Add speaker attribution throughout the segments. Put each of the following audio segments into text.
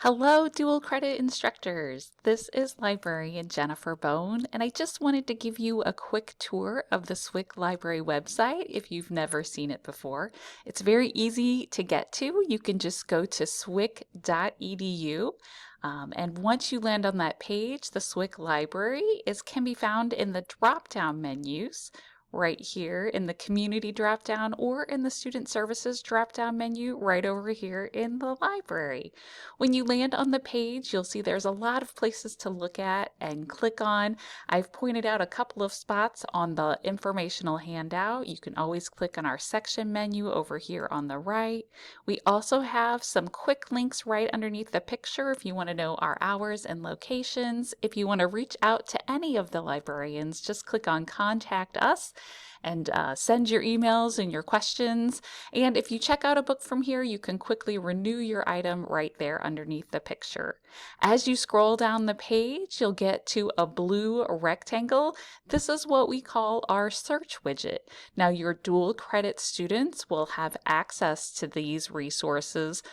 Speaker 1: Hello, dual credit instructors. This is librarian Jennifer Bone, and I just wanted to give you a quick tour of the SWIC library website if you've never seen it before. It's very easy to get to. You can just go to swic.edu. And once you land on that page, the SWIC library can be found in the drop-down menus right here in the community drop-down or in the student services drop-down menu right over here in the library. When you land on the page, you'll see there's a lot of places to look at and click on. I've pointed out a couple of spots on the informational handout. You can always click on our section menu over here on the right. We also have some quick links right underneath the picture if you want to know our hours and locations. If you want to reach out to any of the librarians, just click on Contact Us and send your emails and your questions. And if you check out a book from here, you can quickly renew your item right there underneath the picture. As you scroll down the page, you'll get to a blue rectangle. This is what we call our search widget. Now, your dual credit students will have access to these resources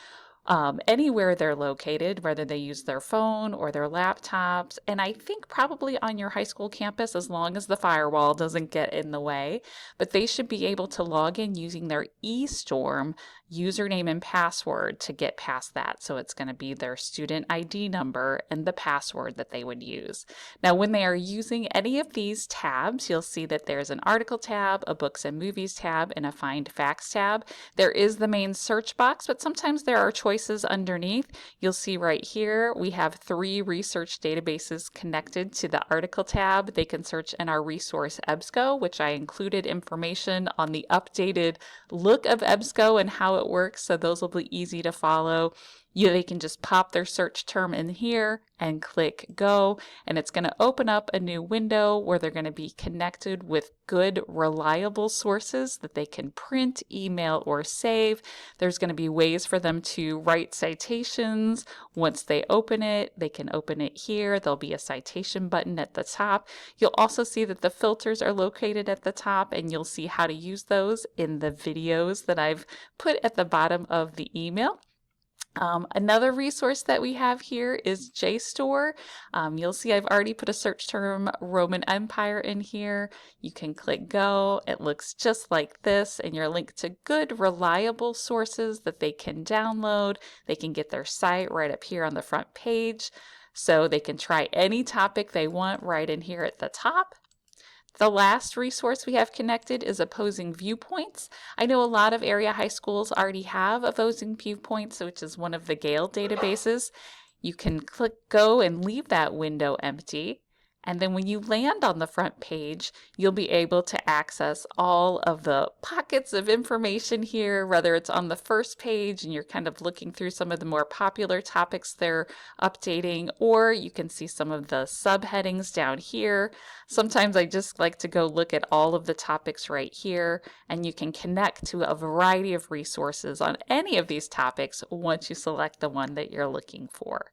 Speaker 1: anywhere they're located, whether they use their phone or their laptops, and I think probably on your high school campus as long as the firewall doesn't get in the way, but they should be able to log in using their eStorm username and password to get past that. So it's going to be their student ID number and the password that they would use. Now, when they are using any of these tabs, you'll see that there's an article tab, a books and movies tab, and a find facts tab. There is the main search box, but sometimes there are choices underneath. You'll see right here, we have 3 research databases connected to the article tab. They can search in our resource EBSCO, which I included information on the updated look of EBSCO and how it works, so those will be easy to follow. They can just pop their search term in here and click go, and it's going to open up a new window where they're going to be connected with good, reliable sources that they can print, email, or save. There's going to be ways for them to write citations. Once they open it, they can open it here. There'll be a citation button at the top. You'll also see that the filters are located at the top, and you'll see how to use those in the videos that I've put at the bottom of the email. Another resource that we have here is JSTOR. You'll see I've already put a search term Roman Empire in here. You can click go. It looks just like this, and you're linked to good, reliable sources that they can download. They can get their site right up here on the front page, so they can try any topic they want right in here at the top. The last resource we have connected is Opposing Viewpoints. I know a lot of area high schools already have Opposing Viewpoints, which is one of the Gale databases. You can click go and leave that window empty. And then when you land on the front page, you'll be able to access all of the pockets of information here, whether it's on the first page and you're kind of looking through some of the more popular topics they're updating, or you can see some of the subheadings down here. Sometimes I just like to go look at all of the topics right here, and you can connect to a variety of resources on any of these topics once you select the one that you're looking for.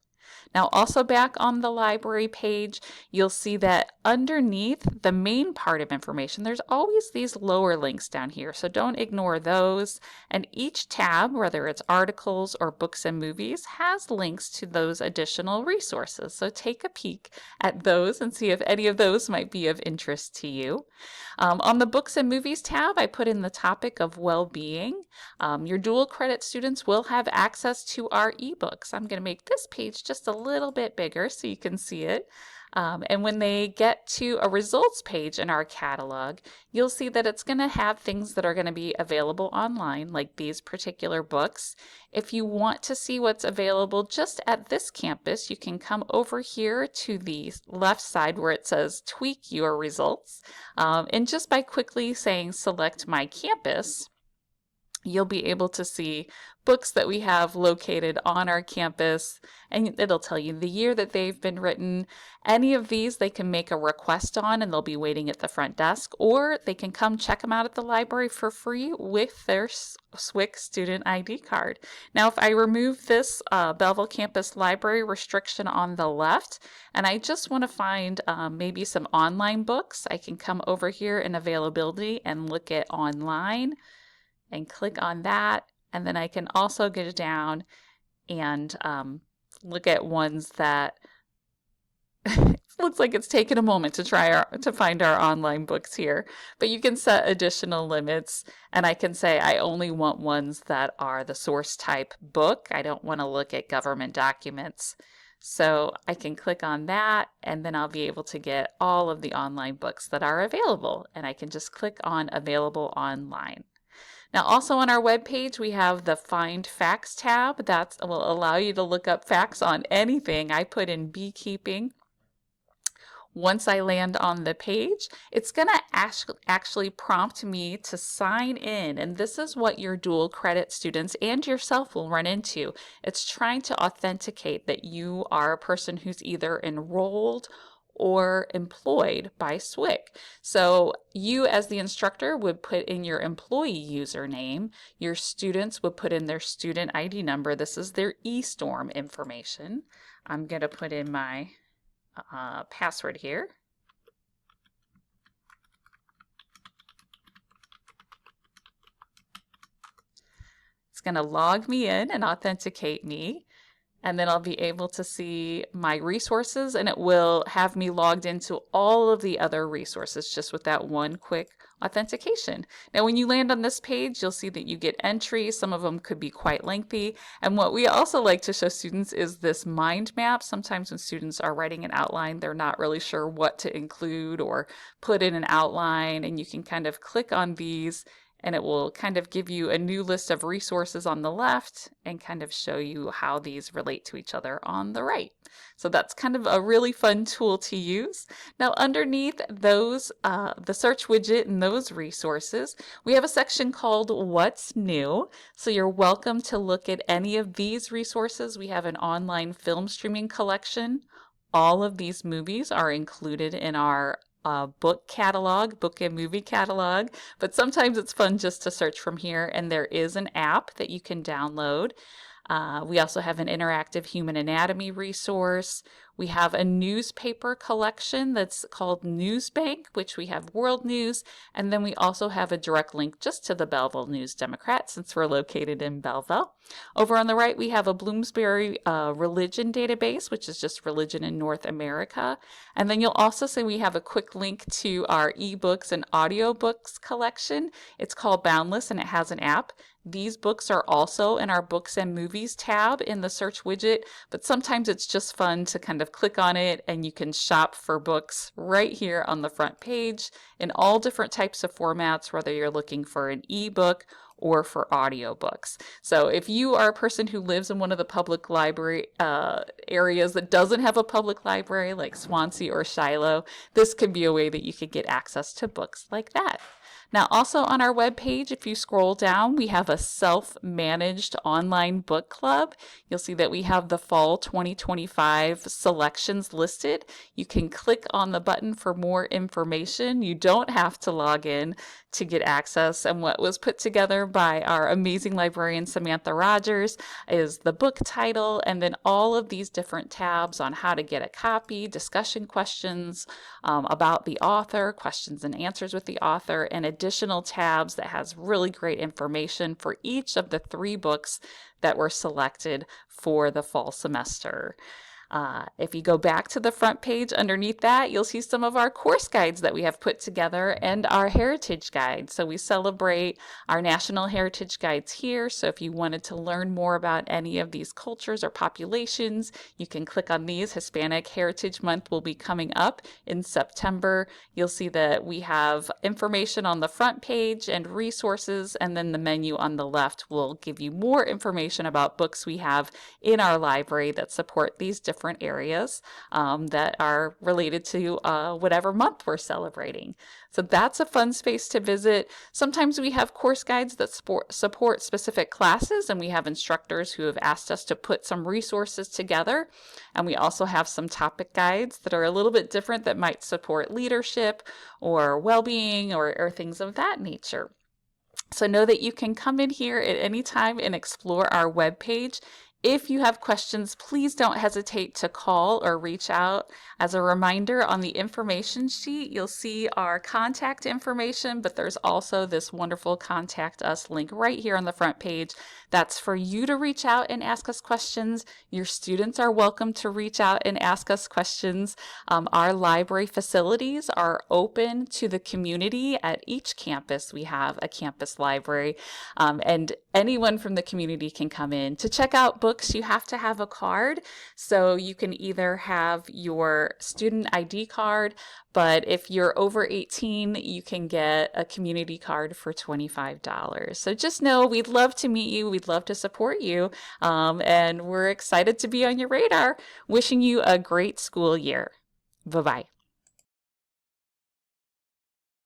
Speaker 1: Now, also back on the library page, you'll see that underneath the main part of information, there's always these lower links down here, so don't ignore those. And each tab, whether it's articles or books and movies, has links to those additional resources. So take a peek at those and see if any of those might be of interest to you. On the books and movies tab, I put in the topic of well-being. Your dual credit students will have access to our ebooks. I'm going to make this page just a little bit bigger so you can see it. And when they get to a results page in our catalog, you'll see that it's going to have things that are going to be available online, like these particular books. If you want to see what's available just at this campus, you can come over here to the left side where it says tweak your results. And just by quickly saying select my campus, you'll be able to see books that we have located on our campus, and it'll tell you the year that they've been written. Any of these they can make a request on, and they'll be waiting at the front desk, or they can come check them out at the library for free with their SWIC student ID card. Now, if I remove this Belleville campus library restriction on the left, and I just want to find maybe some online books, I can come over here in availability and look at online and click on that, and then I can also get down and look at ones that it looks like it's taken a moment to find our online books here, but you can set additional limits, and I can say I only want ones that are the source type book. I don't want to look at government documents. So I can click on that, and then I'll be able to get all of the online books that are available, and I can just click on available online. Now, also on our webpage, we have the Find Facts tab. That will allow you to look up facts on anything. I put in beekeeping. Once I land on the page, it's going to actually prompt me to sign in. And this is what your dual credit students and yourself will run into. It's trying to authenticate that you are a person who's either enrolled or employed by SWIC. So you as the instructor would put in your employee username. Your students would put in their student ID number. This is their eStorm information. I'm going to put in my password here. It's going to log me in and authenticate me, and then I'll be able to see my resources, and it will have me logged into all of the other resources just with that one quick authentication. Now, when you land on this page, you'll see that you get entries. Some of them could be quite lengthy. And what we also like to show students is this mind map. Sometimes when students are writing an outline, they're not really sure what to include or put in an outline, and you can kind of click on these, and it will kind of give you a new list of resources on the left and kind of show you how these relate to each other on the right. So that's kind of a really fun tool to use. Now, underneath those, the search widget and those resources, we have a section called What's New. So you're welcome to look at any of these resources. We have an online film streaming collection. All of these movies are included in our book catalog, book and movie catalog, but sometimes it's fun just to search from here, and there is an app that you can download. We also have an interactive human anatomy resource. We have a newspaper collection that's called Newsbank, which we have world news, and then we also have a direct link just to the Belleville News Democrat since we're located in Belleville. Over on the right, we have a Bloomsbury religion database, which is just religion in North America. And then you'll also see we have a quick link to our ebooks and audiobooks collection. It's called Boundless, and it has an app. These books are also in our Books and Movies tab in the search widget, but sometimes it's just fun to kind of click on it and you can shop for books right here on the front page in all different types of formats, whether you're looking for an ebook or for audiobooks. So if you are a person who lives in one of the public library areas that doesn't have a public library like Swansea or Shiloh, this could be a way that you could get access to books like that. Now, also on our webpage, if you scroll down, we have a self-managed online book club. You'll see that we have the fall 2025 selections listed. You can click on the button for more information. You don't have to log in to get access. And what was put together by our amazing librarian, Samantha Rogers, is the book title, and then all of these different tabs on how to get a copy, discussion questions about the author, questions and answers with the author, and additional tabs that has really great information for each of the 3 books that were selected for the fall semester. If you go back to the front page underneath that, you'll see some of our course guides that we have put together and our heritage guide. So we celebrate our national heritage guides here. So if you wanted to learn more about any of these cultures or populations, you can click on these. Hispanic Heritage Month will be coming up in September. You'll see that we have information on the front page and resources, and then the menu on the left will give you more information about books we have in our library that support these different areas that are related to whatever month we're celebrating. So that's a fun space to visit. Sometimes we have course guides that support specific classes, and we have instructors who have asked us to put some resources together. And we also have some topic guides that are a little bit different that might support leadership or well-being or things of that nature. So know that you can come in here at any time and explore our webpage. If you have questions, please don't hesitate to call or reach out. As a reminder, on the information sheet, you'll see our contact information, but there's also this wonderful Contact Us link right here on the front page. That's for you to reach out and ask us questions. Your students are welcome to reach out and ask us questions. Our library facilities are open to the community. At each campus, we have a campus library, and anyone from the community can come in. To check out books, you have to have a card. So you can either have your student ID card, but if you're over 18, you can get a community card for $25. So just know we'd love to meet you. We'd love to support you. And we're excited to be on your radar. Wishing you a great school year. Bye-bye.